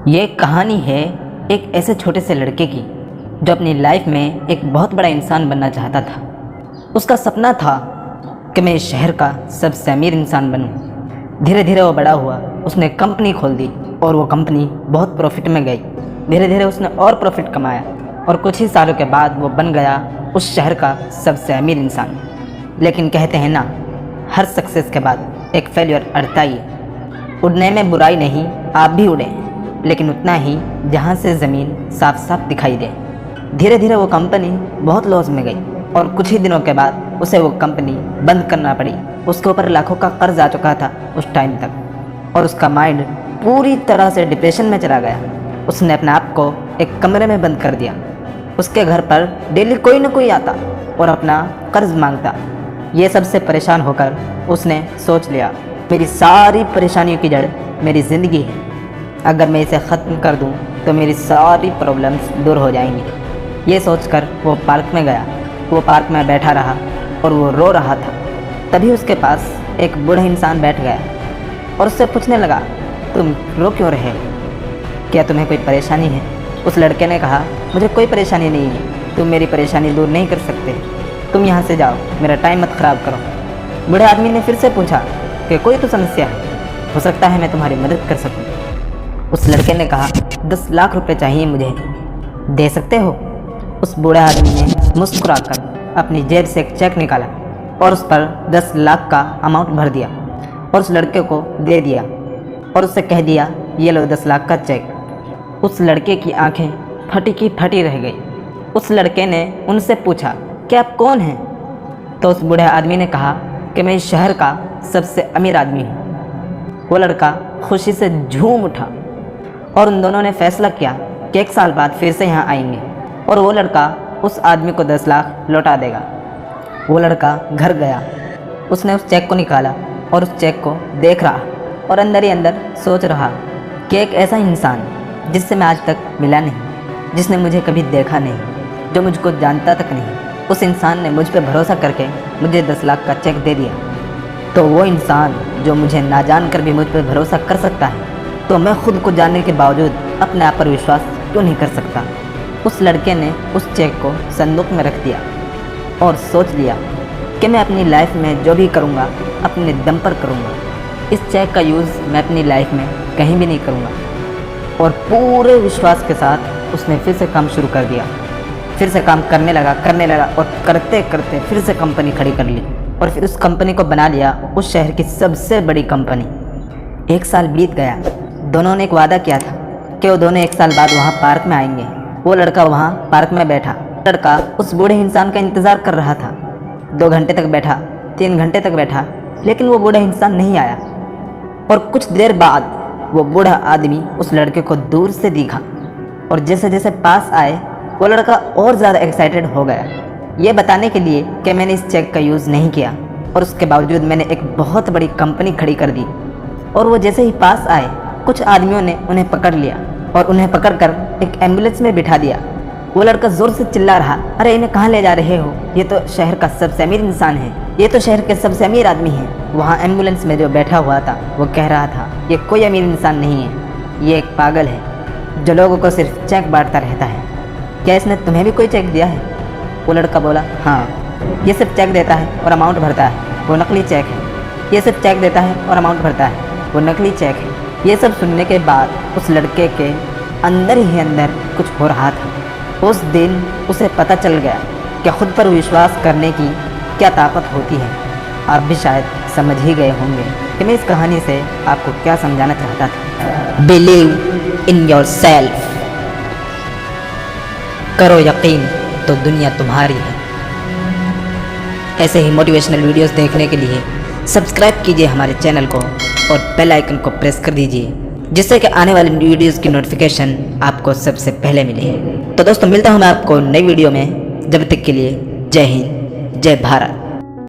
ये कहानी है एक ऐसे छोटे से लड़के की जो अपनी लाइफ में एक बहुत बड़ा इंसान बनना चाहता था। उसका सपना था कि मैं इस शहर का सबसे अमीर इंसान बनूं। धीरे धीरे वो बड़ा हुआ, उसने कंपनी खोल दी और वो कंपनी बहुत प्रॉफिट में गई। धीरे धीरे उसने और प्रॉफिट कमाया और कुछ ही सालों के बाद वो बन गया उस शहर का सबसे अमीर इंसान। लेकिन कहते हैं ना, हर सक्सेस के बाद एक फेलियर अड़ता ही है। उड़ने में बुराई नहीं, आप भी उड़ें, लेकिन उतना ही जहाँ से ज़मीन साफ साफ दिखाई दे। धीरे धीरे वो कंपनी बहुत लॉस में गई और कुछ ही दिनों के बाद उसे वो कंपनी बंद करना पड़ी। उसके ऊपर लाखों का कर्ज आ चुका था उस टाइम तक और उसका माइंड पूरी तरह से डिप्रेशन में चला गया। उसने अपने आप को एक कमरे में बंद कर दिया। उसके घर पर डेली कोई ना कोई आता और अपना कर्ज मांगता। ये सबसे परेशान होकर उसने सोच लिया, मेरी सारी परेशानियों की जड़ मेरी ज़िंदगी है। अगर मैं इसे ख़त्म कर दूं तो मेरी सारी प्रॉब्लम्स दूर हो जाएंगी। ये सोचकर वो पार्क में गया। वो पार्क में बैठा रहा और वो रो रहा था। तभी उसके पास एक बूढ़ा इंसान बैठ गया और उससे पूछने लगा, तुम रो क्यों रहे हो? क्या तुम्हें कोई परेशानी है? उस लड़के ने कहा, मुझे कोई परेशानी नहीं है, तुम मेरी परेशानी दूर नहीं कर सकते, तुम यहाँ से जाओ, मेरा टाइम मत ख़राब करो। बूढ़े आदमी ने फिर से पूछा कि कोई तो समस्या है, हो सकता है मैं तुम्हारी मदद कर सकूँ। उस लड़के ने कहा, 10 लाख रुपए चाहिए मुझे, दे सकते हो? उस बूढ़े आदमी ने मुस्कुराकर अपनी जेब से एक चेक निकाला और उस पर 10 लाख का अमाउंट भर दिया और उस लड़के को दे दिया और उससे कह दिया, ये लो 10 लाख का चेक। उस लड़के की आंखें फटी की फटी रह गई। उस लड़के ने उनसे पूछा, कि आप कौन हैं? तो उस बूढ़े आदमी ने कहा कि मैं इस शहर का सबसे अमीर आदमी हूँ। वो लड़का खुशी से झूम उठा और उन दोनों ने फैसला किया कि 1 साल बाद फिर से यहाँ आएंगे और वो लड़का उस आदमी को 10 लाख लौटा देगा। वो लड़का घर गया, उसने उस चेक को निकाला और उस चेक को देख रहा और अंदर ही अंदर सोच रहा कि एक ऐसा इंसान जिससे मैं आज तक मिला नहीं, जिसने मुझे कभी देखा नहीं, जो मुझको जानता तक नहीं, उस इंसान ने मुझ पर भरोसा करके मुझे 10 लाख का चेक दे दिया। तो वो इंसान जो मुझे ना जान कर भी मुझ पर भरोसा कर सकता है, तो मैं खुद को जानने के बावजूद अपने आप पर विश्वास क्यों नहीं कर सकता? उस लड़के ने उस चेक को संदूक में रख दिया और सोच लिया कि मैं अपनी लाइफ में जो भी करूँगा अपने दम पर करूँगा। इस चेक का यूज़ मैं अपनी लाइफ में कहीं भी नहीं करूँगा। और पूरे विश्वास के साथ उसने फिर से काम शुरू कर दिया। फिर से काम करने लगा और करते करते फिर से कंपनी खड़ी कर ली और फिर उस कंपनी को बना लिया उस शहर की सबसे बड़ी कंपनी। 1 साल बीत गया। दोनों ने एक वादा किया था कि वो दोनों 1 साल बाद वहाँ पार्क में आएंगे। वो लड़का वहाँ पार्क में बैठा। लड़का उस बूढ़े इंसान का इंतज़ार कर रहा था। 2 घंटे तक बैठा, 3 घंटे तक बैठा, लेकिन वो बूढ़ा इंसान नहीं आया। और कुछ देर बाद वो बूढ़ा आदमी उस लड़के को दूर से दिखा और जैसे जैसे पास आए वो लड़का और ज़्यादा एक्साइटेड हो गया, ये बताने के लिए कि मैंने इस चेक का यूज़ नहीं किया और उसके बावजूद मैंने एक बहुत बड़ी कंपनी खड़ी कर दी। और वो जैसे ही पास आए, कुछ आदमियों ने उन्हें पकड़ लिया और उन्हें पकड़कर एक एम्बुलेंस में बिठा दिया। वो लड़का ज़ोर से चिल्ला रहा, अरे इन्हें कहाँ ले जा रहे हो? ये तो शहर का सबसे अमीर इंसान है, ये तो शहर के सबसे अमीर आदमी है। वहाँ एम्बुलेंस में जो बैठा हुआ था वो कह रहा था, ये कोई अमीर इंसान नहीं है, ये एक पागल है जो लोगों को सिर्फ चेक बांटता रहता है। क्या इसने तुम्हें भी कोई चेक दिया है? वो लड़का बोला, हाँ, ये सिर्फ चेक देता है और अमाउंट भरता है, वो नकली चेक है। ये सिर्फ चेक देता है और अमाउंट भरता है, वो नकली चेक है। ये सब सुनने के बाद उस लड़के के अंदर ही अंदर कुछ हो रहा था। उस दिन उसे पता चल गया कि खुद पर विश्वास करने की क्या ताकत होती है। आप भी शायद समझ ही गए होंगे कि मैं इस कहानी से आपको क्या समझाना चाहता था। बिलीव इन योर सेल्फ, करो यकीन तो दुनिया तुम्हारी है। ऐसे ही मोटिवेशनल वीडियोस देखने के लिए सब्सक्राइब कीजिए हमारे चैनल को और बेल आइकन को प्रेस कर दीजिए, जिससे कि आने वाले वीडियोस की नोटिफिकेशन आपको सबसे पहले मिले। तो दोस्तों, मिलता हूँ मैं आपको नई वीडियो में। जब तक के लिए जय हिंद, जय भारत।